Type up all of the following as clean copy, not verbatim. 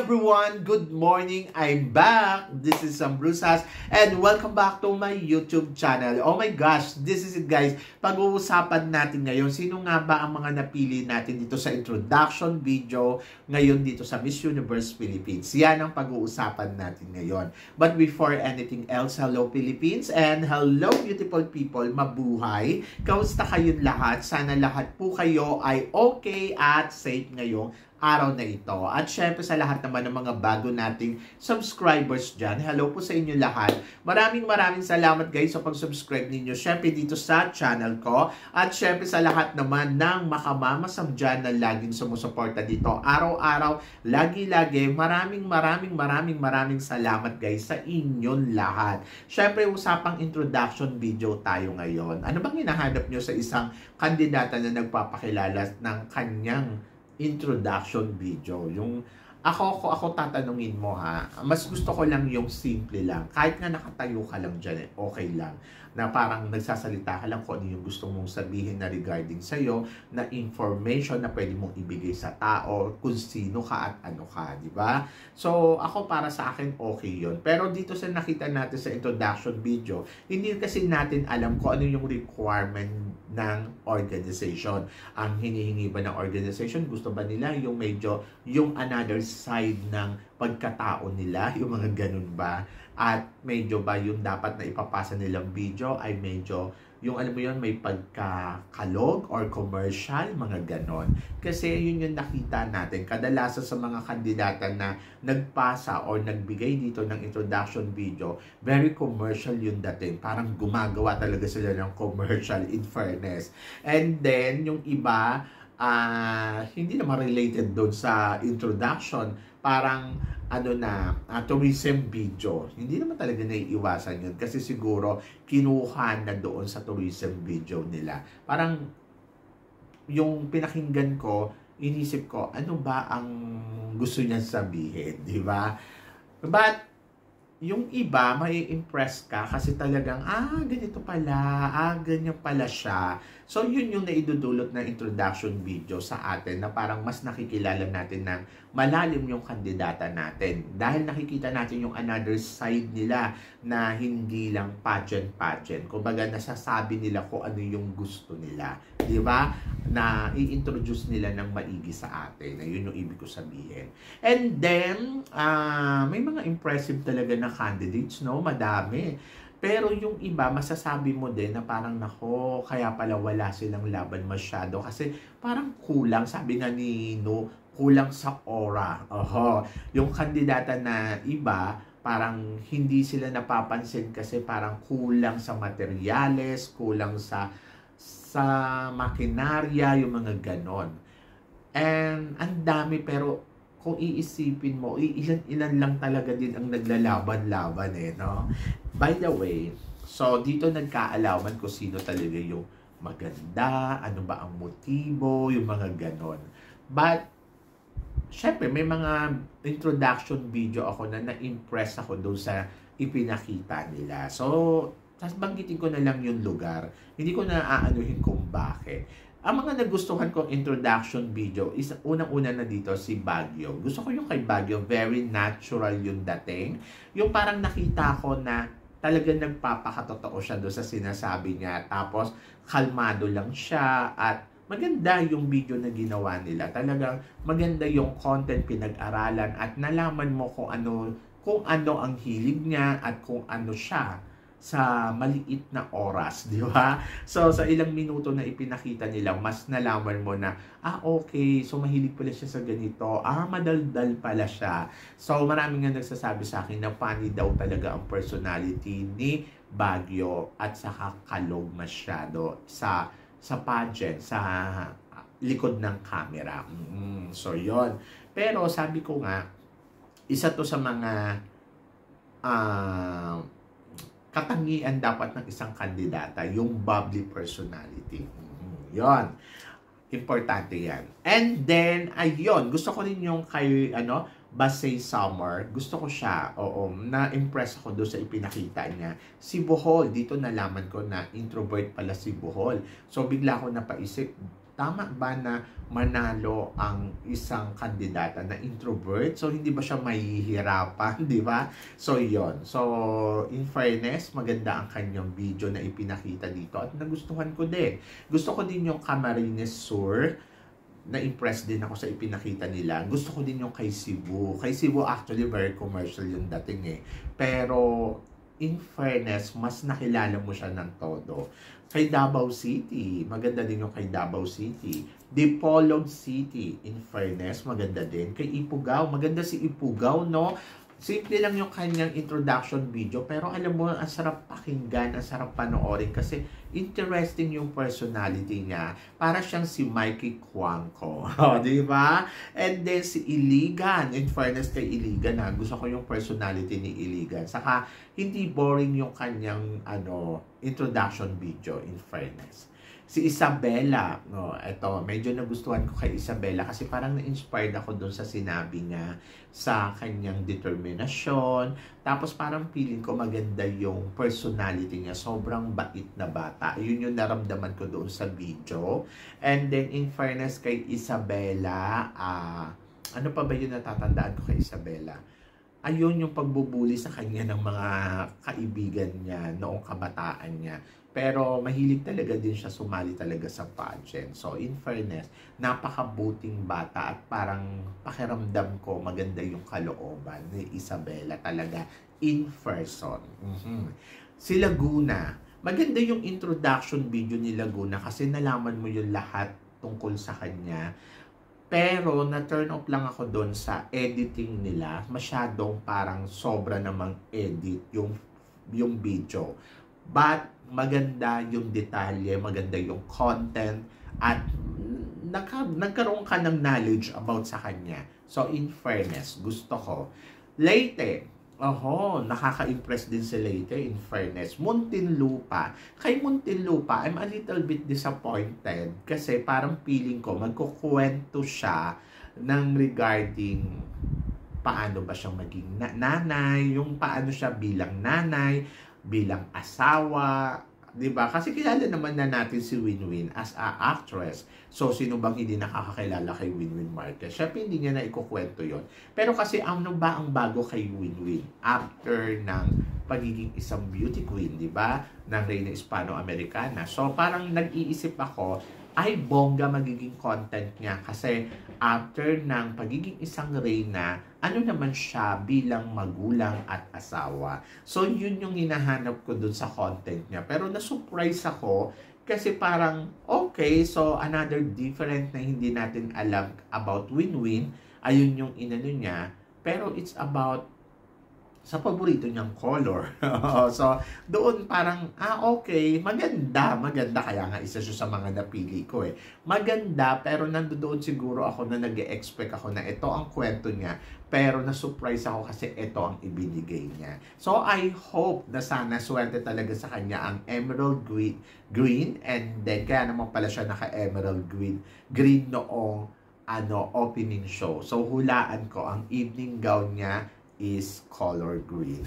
everyone! Good morning! I'm back! This is Sam Brusas and welcome back to my YouTube channel. Oh my gosh! This is it guys. Pag-uusapan natin ngayon, sino nga ba ang mga napili natin dito sa introduction video ngayon dito sa Miss Universe Philippines. Yan ang pag-uusapan natin ngayon. But before anything else, hello Philippines and hello beautiful people, mabuhay! Kamusta kayong lahat? Sana lahat po kayo ay okay at safe ngayong araw na ito. At syempre sa lahat naman ng mga bago nating subscribers dyan, hello po sa inyo lahat. Maraming salamat guys sa pag-subscribe ninyo syempre dito sa channel ko. At syempre sa lahat naman ng makamamasam dyan na laging sumusuporta dito araw-araw, lagi-lagi. Maraming salamat guys sa inyong lahat. Syempre usapang introduction video tayo ngayon. Ano bang hinahanap nyo sa isang kandidata na nagpapakilala ng kanyang introduction video? Yung ako tatanungin mo ha, mas gusto ko lang yung simple lang, kahit nga nakatayo ka lang dyan, okay lang, na parang nagsasalita ka lang kung ano yung gusto mong sabihin na regarding sa'yo, na information na pwede mong ibigay sa tao, kung sino ka at ano ka, di ba? So, ako para sa akin, okay yun. Pero dito sa nakita natin sa introduction video, hindi kasi natin alam kung ano yung requirement ng organization. Ang hinihingi ba ng organization, gusto ba nila yung medyo, yung another side ng pagkatao nila, yung mga ganun ba? At medyo ba yung dapat na ipapasa nilang video ay medyo, yung alam mo yun, may pagkakalog or commercial, mga ganon. Kasi yun yung nakita natin. Kadalasan sa mga kandidata na nagpasa or nagbigay dito ng introduction video, very commercial yung dating. Parang gumagawa talaga sila ng commercial, in fairness. And then, yung iba, hindi naman related doon sa introduction, parang tourism video. Hindi naman talaga naiiwasan yun kasi siguro kinuha na doon sa tourism video nila. Parang yung pinakinggan ko, inisip ko, ano ba ang gusto niya sabihin, di ba? But yung iba, may impress ka kasi talagang, ganito pala, ganyan pala siya. So, yun yung naidudulot na introduction video sa atin na parang mas nakikilala natin ng malalim yung kandidata natin. Dahil nakikita natin yung another side nila na hindi lang pageant. Kumbaga, nasasabi nila kung ano yung gusto nila. Di ba? Na i-introduce nila ng maigi sa atin. Na yun yung ibig ko sabihin. And then, may mga impressive talaga na candidates, no? Madami. Pero yung iba, masasabi mo din na parang nako, kaya pala wala silang laban masyado. Kasi parang kulang, sabi nga ni No, kulang sa aura. Yung kandidata na iba, parang hindi sila napapansin kasi parang kulang sa materyales, kulang sa makinarya, yung mga ganon. And ang dami, pero kung iisipin mo, ilan lang talaga din ang naglalaban-laban no? By the way, so dito nagkaalaman ko sino talaga yung maganda, ano ba ang motibo, yung mga ganon. But, syempre, may mga introduction video ako na na-impress ako doon sa ipinakita nila. So, banggitin ko na lang yung lugar. Hindi ko na aanuhin kung bakit. Ang mga nagustuhan kong introduction video is unang-una na dito si Baguio. Gusto ko yung kay Baguio, very natural yung dating. Yung parang nakita ko na talagang nagpapakatotoo siya doon sa sinasabi niya. Tapos kalmado lang siya at maganda yung video na ginawa nila. Talagang maganda yung content pinag-aralan at nalaman mo kung ano ang hilig niya at kung ano siya sa maliit na oras, di ba? So, sa ilang minuto na ipinakita nila, mas nalaman mo na, okay, so mahilig pala siya sa ganito, madaldal pala siya. So, maraming nga nagsasabi sa akin na funny daw talaga ang personality ni Baguio at saka kalog masyado sa pageant, sa likod ng camera. So, yon. Pero, sabi ko nga, isa to sa mga katangian dapat ng isang kandidata, yung bubbly personality. Yon. Importante yan. And then, ayun, gusto ko rin yung kay, Basay Summer. Gusto ko siya. Na-impress ako doon sa ipinakita niya. Si Bohol, dito nalaman ko na introvert pala si Bohol. So, bigla ako napaisip, tama ba na manalo ang isang kandidata na introvert? So, hindi ba siya mahihirapan, di ba? So, yon. So, in fairness, maganda ang kanyang video na ipinakita dito at nagustuhan ko din. Gusto ko din yung Camarines Sur, na-impress din ako sa ipinakita nila. Gusto ko din yung kay Cebu. Kay Cebu, actually, very commercial yung dating eh. Pero, in fairness, mas nakilala mo siya ng todo. Kay Davao City, maganda din yung kay Davao City. Dipolog City, in fairness, maganda din. Kay Ifugao, maganda si Ifugao, no? Simple lang yung kanyang introduction video, pero alam mo, ang sarap pakinggan, ang sarap panoorin kasi interesting yung personality niya. Para siyang si Mikey Cuanco. Di ba? And then si Iligan, in fairness kay Iligan, gusto ko yung personality ni Iligan. Saka, hindi boring yung kanyang introduction video, in fairness. Si Isabela, no, eto, medyo nagustuhan ko kay Isabela kasi parang na-inspired ako doon sa sinabi niya sa kanyang determinasyon. Tapos parang feeling ko maganda yung personality niya. Sobrang bait na bata. Yun yung naramdaman ko doon sa video. And then, in fairness kay Isabela, ano pa ba yung natatandaan ko kay Isabela? Ayun yung pagbubuli sa kanya ng mga kaibigan niya noong kabataan niya. Pero mahilig talaga din siya sumali talaga sa pageant. So in fairness, napakabuting bata at parang pakiramdam ko maganda yung kalooban ni Isabela talaga in person. Si Laguna, maganda yung introduction video ni Laguna kasi nalaman mo yung lahat tungkol sa kanya. Pero na-turn off lang ako doon sa editing nila. Masyadong parang sobra namang edit yung video. But maganda yung detalye, maganda yung content, at nagkaroon ka ng knowledge about sa kanya. So, in fairness, gusto ko. Leyte, nakaka-impress din si Leyte, in fairness. Muntinlupa. Kay Muntinlupa, I'm a little bit disappointed kasi parang feeling ko, magkukwento siya ng regarding paano ba siyang maging nanay, yung paano siya bilang nanay, bilang asawa, 'di ba? Kasi kilala naman na natin si Winwin as a actress. So sino bang hindi nakakakilala kay Winwin Marquez? Syempre hindi niya na ikukwento 'yon. Pero kasi ano ba ang bago kay Winwin after ng pagiging isang beauty queen, 'di ba? Ng Reyna Hispano-Americana. So parang nag-iisip ako, ay bongga magiging content niya kasi after ng pagiging isang reyna, ano naman siya bilang magulang at asawa. So yun yung hinahanap ko dun sa content niya. Pero na-surprise ako kasi parang okay, so another different na hindi natin alam about Winwin, ayun yung inano niya. Pero it's about sa paborito niyang color. So, doon parang, okay, maganda. Kaya nga isa siya sa mga napili ko eh. Maganda, pero nandoon siguro ako na nag-expect ako na ito ang kwento niya. Pero na-surprise ako kasi ito ang ibinigay niya. So, I hope na sana swerte talaga sa kanya ang emerald green. And then, kaya naman pala siya naka-emerald green noong opening show. So, hulaan ko, ang evening gown niya is color green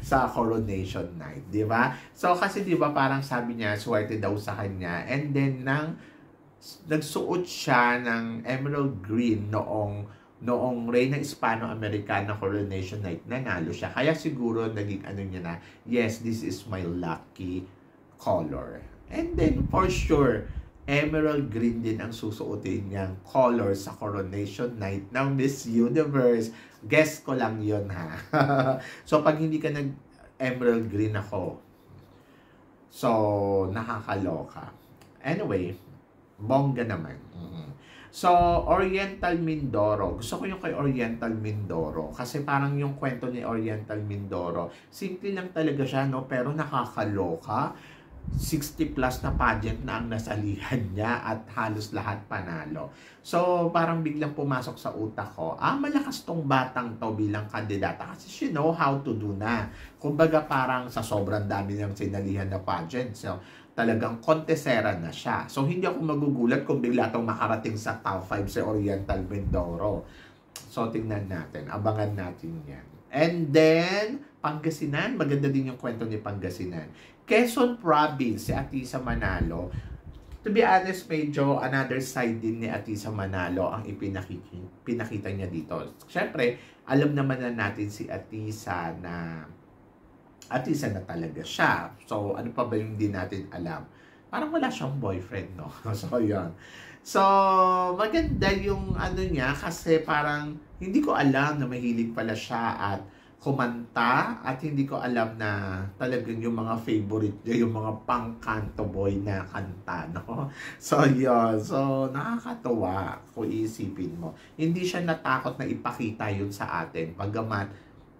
sa coronation night, di ba? So kasi di ba parang sabi niya swerte daw sa kanya, and then nagsuot siya ng emerald green noong Reyna Hispano-Americana coronation night, nanalo siya. Kaya siguro naging niya na, yes, this is my lucky color. And then for sure, emerald green din ang susuotin niyang color sa coronation night ng Miss Universe. Guess ko lang yun, ha. So, pag hindi ka nag-emerald green ako, so, nakakaloka. Anyway, bongga naman. So, Oriental Mindoro. Gusto ko yung kay Oriental Mindoro. Kasi parang yung kwento ni Oriental Mindoro, simple lang talaga siya, no? Pero nakakaloka. 60 plus na pageant na ang nasalihan niya at halos lahat panalo. So, parang biglang pumasok sa utak ko, malakas tong batang to bilang kandidata kasi she know how to do na. Kumbaga parang sa sobrang dami niyang sinalihan na pageant. So, talagang kontesera na siya. So, hindi ako magugulat kung bigla tong makarating sa top 5 si Oriental Mindoro. So, tingnan natin. Abangan natin yan. And then, Pangasinan. Maganda din yung kwento ni Pangasinan. Quezon Province, si Atisa Manalo. to be honest, medyo another side din ni Atisa Manalo ang pinakita niya dito. Siyempre, alam naman na natin si Atisa na talaga siya. So, ano pa ba yung hindi natin alam? Parang wala siyang boyfriend, no? So, yun. So, maganda yung ano niya kasi parang hindi ko alam na mahilig pala siya at kumanta at hindi ko alam na talagang yung mga favorite niya, yung mga pang-kanto boy na kanta, no? So, yun. So, nakakatuwa kung iisipin mo. Hindi siya natakot na ipakita yun sa atin. Bagamat,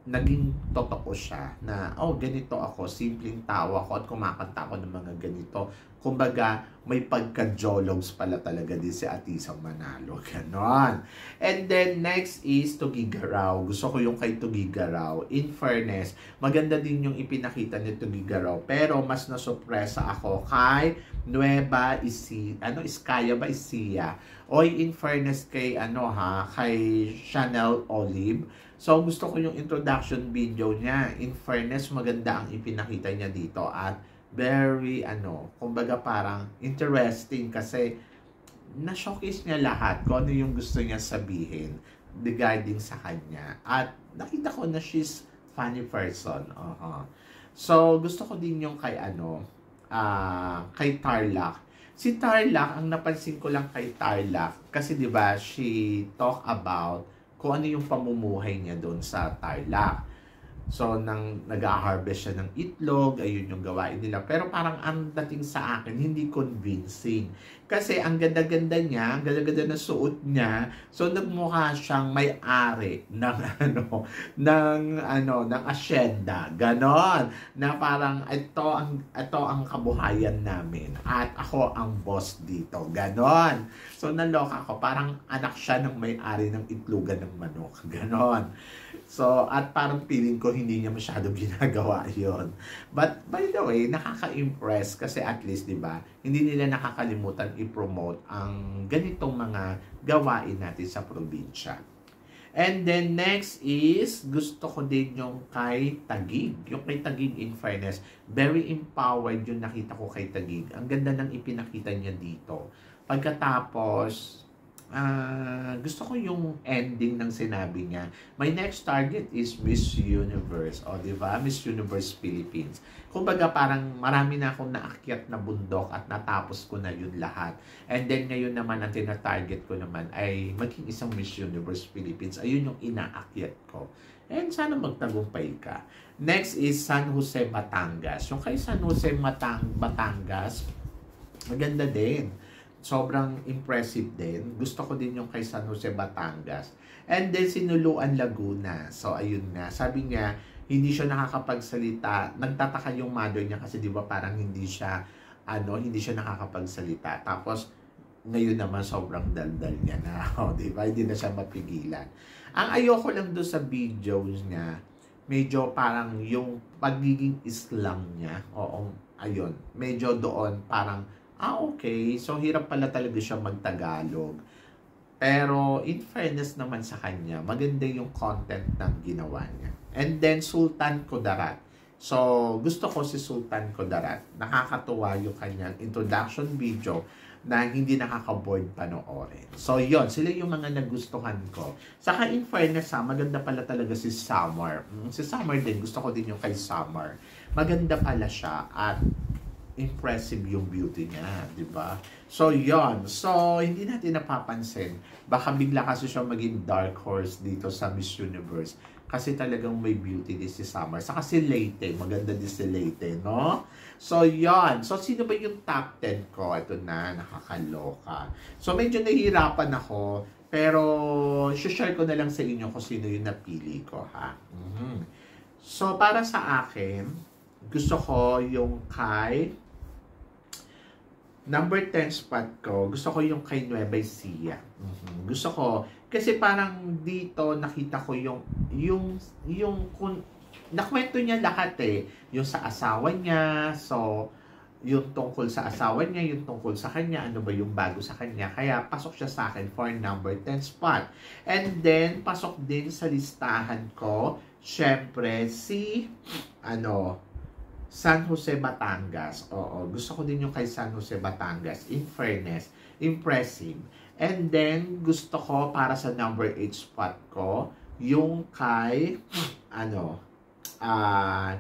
naging totoo siya na, oh, ganito ako, simpleng tao ako at kumakanta ako ng mga ganito. Kumbaga, may pagka-jologs pala talaga din si Atisa Manalo. Ganon. And then, next is Tugigaraw. Gusto ko yung kay Tugigaraw. In fairness, maganda din yung ipinakita ni Tugigaraw. Pero, mas nasurpresa ako kay Nueva Iskaya ba Isia? Oy, in fairness kay, kay Chanel Olive. So, gusto ko yung introduction video niya. In fairness, maganda ang ipinakita niya dito at very, kumbaga parang interesting kasi na-showcase niya lahat kung ano yung gusto niya sabihin regarding sa kanya. At nakita ko na she's funny person. So, gusto ko din yung kay kay Tarlac. Si Tarlac, ang napansin ko lang kay Tarlac, kasi 'di ba, she talk about kung ano yung pamumuhay niya doon sa Tarlac. So, nag-harvest siya ng itlog, ayun yung gawain nila. Pero parang ang dating sa akin, hindi convincing. Kasi ang ganda-ganda niya, ang ganda-ganda na suot niya. So, nagmukha siyang may-ari ng ng asyenda. Ganon. Na parang ito ang kabuhayan namin. At ako ang boss dito. Ganon. So, naloka ko. Parang anak siya ng may-ari ng itlogan ng manok. Ganon. So, at parang feeling ko hindi niya masyadong ginagawa yon. But, by the way, nakaka-impress kasi at least, di ba, hindi nila nakakalimutan i-promote ang ganitong mga gawain natin sa probinsya. And then, next is, gusto ko din yung kay Taguig. Yung kay Taguig, in fairness, very empowered yung nakita ko kay Taguig. Ang ganda ng ipinakita niya dito. Pagkatapos, gusto ko yung ending ng sinabi niya. My next target is Miss Universe. O, di ba? Miss Universe Philippines. Kumbaga, parang marami na akong naakyat na bundok at natapos ko na yun lahat. And then, ngayon naman, ang tina-target ko naman ay maging isang Miss Universe Philippines. Ayun yung inaakyat ko. And sana magtagumpay ka. Next is San Jose, Batangas. Yung kay San Jose, Batangas, maganda din. Sobrang impressive din. Gusto ko din yung kay San Jose, Batangas. And then, Sinuluan, Laguna. So, ayun nga. Sabi niya, hindi siya nakakapagsalita. Nagtataka yung mother niya kasi di ba parang hindi siya nakakapagsalita. Tapos, ngayon naman sobrang daldal niya na. Di ba? Hindi na siya mapigilan. Ang ayoko lang doon sa videos niya, medyo parang yung pagiging Islam niya. Oo, ayun. Medyo doon parang okay. So, hirap pala talaga siya mag-Tagalog. Pero, in fairness naman sa kanya, maganda yung content ng ginawa niya. And then, Sultan Kudarat. So, gusto ko si Sultan Kudarat. Nakakatuwa yung kanyang introduction video na hindi nakaka-board panoorin. So, yon, sila yung mga nagustuhan ko. Saka, in fairness, maganda pala talaga si Summer. Si Summer din, gusto ko din yung kay Summer. Maganda pala siya at impressive yung beauty niya, di ba? So, yon. So, hindi natin napapansin. Baka bigla kasi siya maging dark horse dito sa Miss Universe. Kasi talagang may beauty din si Summer. Saka si Leyte. Maganda din si Leyte, no? So, yon. So, sino ba yung top 10 ko? Ito na, nakakaloka. So, medyo nahihirapan ako. Pero, share ko na lang sa inyo kung sino yung napili ko, ha? So, para sa akin, gusto ko yung kay number 10 spot ko, gusto ko yung kay Nueva Ecija. Gusto ko, kasi parang dito nakita ko nakwento niya lahat yung sa asawa niya, so, yung tungkol sa asawa niya, yung tungkol sa kanya, ano ba yung bago sa kanya. Kaya, pasok siya sa akin for number 10 spot. And then, pasok din sa listahan ko, syempre, si San Jose, Batangas. Oo, gusto ko din yung kay San Jose, Batangas. In fairness, impressive. And then, gusto ko para sa number 8 spot ko, yung kay,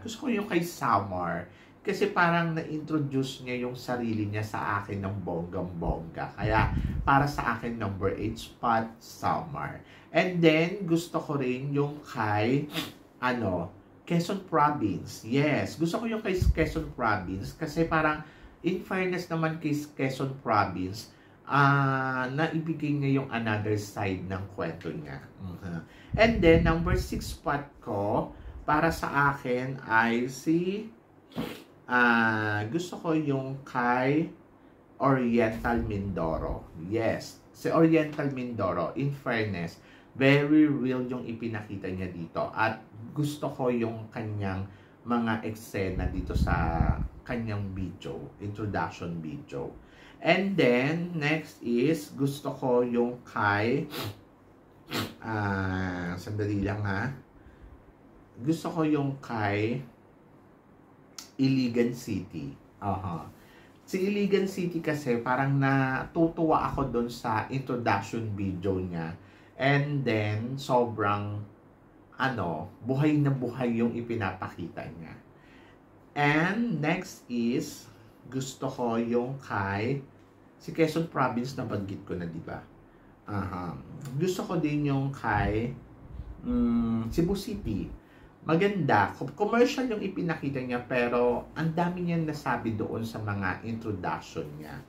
gusto ko yung kay Samar. Kasi parang na-introduce niya yung sarili niya sa akin ng bonggang-bongga. Kaya, para sa akin, number 8 spot, Samar. And then, gusto ko rin yung kay, Quezon Province. Yes, gusto ko yung kay Quezon Province kasi parang, in fairness naman kay Quezon Province, naibigay niya yung another side ng kwento niya. And then, number 6 spot ko, para sa akin ay gusto ko yung kay Oriental Mindoro. Yes, si Oriental Mindoro, in fairness, very real yung ipinakita niya dito. At gusto ko yung kanyang mga eksena dito sa kanyang video, introduction video. And then, next is, gusto ko yung kay, sandali lang ha. Gusto ko yung kay Iligan City. Si Iligan City kasi parang natutuwa ako doon sa introduction video niya. And then, sobrang, buhay na buhay yung ipinapakita niya. And next is, gusto ko yung kay, si Quezon Province na banggit ko na, di ba? Gusto ko din yung kay Cebu City. Maganda. Commercial yung ipinakita niya, pero ang dami niyang nasabi doon sa mga introduction niya.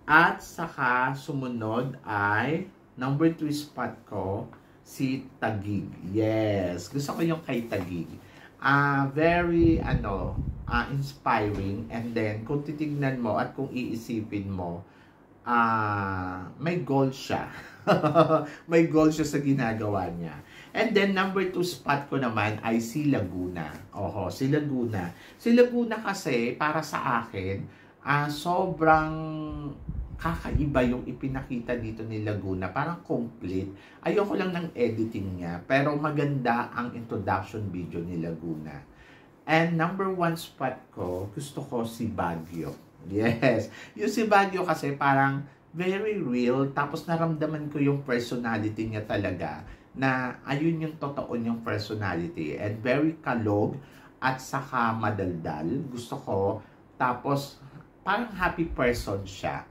At saka, sumunod ay, number 3 spot ko, si Taguig. Yes. Gusto ko yung kay Taguig. Very, inspiring. And then, kung titignan mo at kung iisipin mo, may goal siya. May goal siya sa ginagawa niya. And then, number 2 spot ko naman ay si Laguna. Si Laguna. Si Laguna kasi, para sa akin, sobrang kakaiba yung ipinakita dito ni Laguna. Parang complete. Ayoko lang ng editing niya. Pero maganda ang introduction video ni Laguna. And number 1 spot ko, gusto ko si Baguio. Yes. Yung si Baguio kasi parang very real. Tapos naramdaman ko yung personality niya talaga. Na ayun yung totoo niyang personality. And very kalog at saka madaldal. Gusto ko. Tapos parang happy person siya.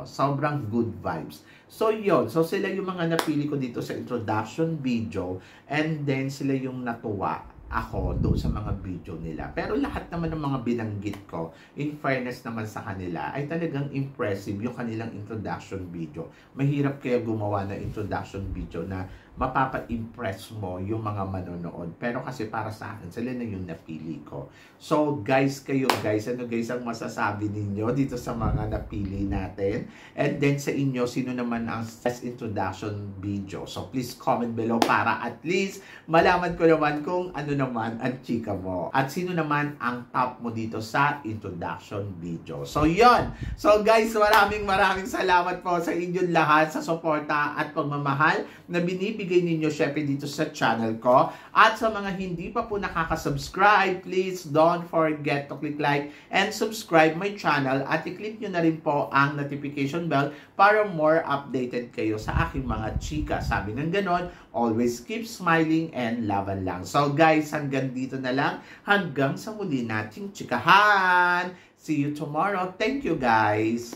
Sobrang good vibes. So, yun. So, sila yung mga napili ko dito sa introduction video. And then, sila yung natuwa ako doon sa mga video nila. Pero lahat naman ng mga binanggit ko, in fairness naman sa kanila, ay talagang impressive yung kanilang introduction video. Mahirap kaya gumawa ng introduction video na mapapa-impress mo yung mga manonood. Pero kasi para sa akin, sila na yung napili ko. So, guys, ano guys ang masasabi ninyo dito sa mga napili natin? And then sa inyo, sino naman ang best introduction video? So, please comment below para at least malaman ko naman kung ano naman ang chika mo. At sino naman ang top mo dito sa introduction video. So, yon. So, guys, maraming salamat po sa inyong lahat sa suporta at pagmamahal na binibigay ninyo syempre dito sa channel ko. At sa mga hindi pa po nakaka-subscribe, please don't forget to click like and subscribe my channel at i-click nyo na rin po ang notification bell para more updated kayo sa aking mga chika. Sabi ng ganon, always keep smiling and laban lang. So guys, hanggang dito na lang. Hanggang sa muli nating chikahan. See you tomorrow. Thank you guys.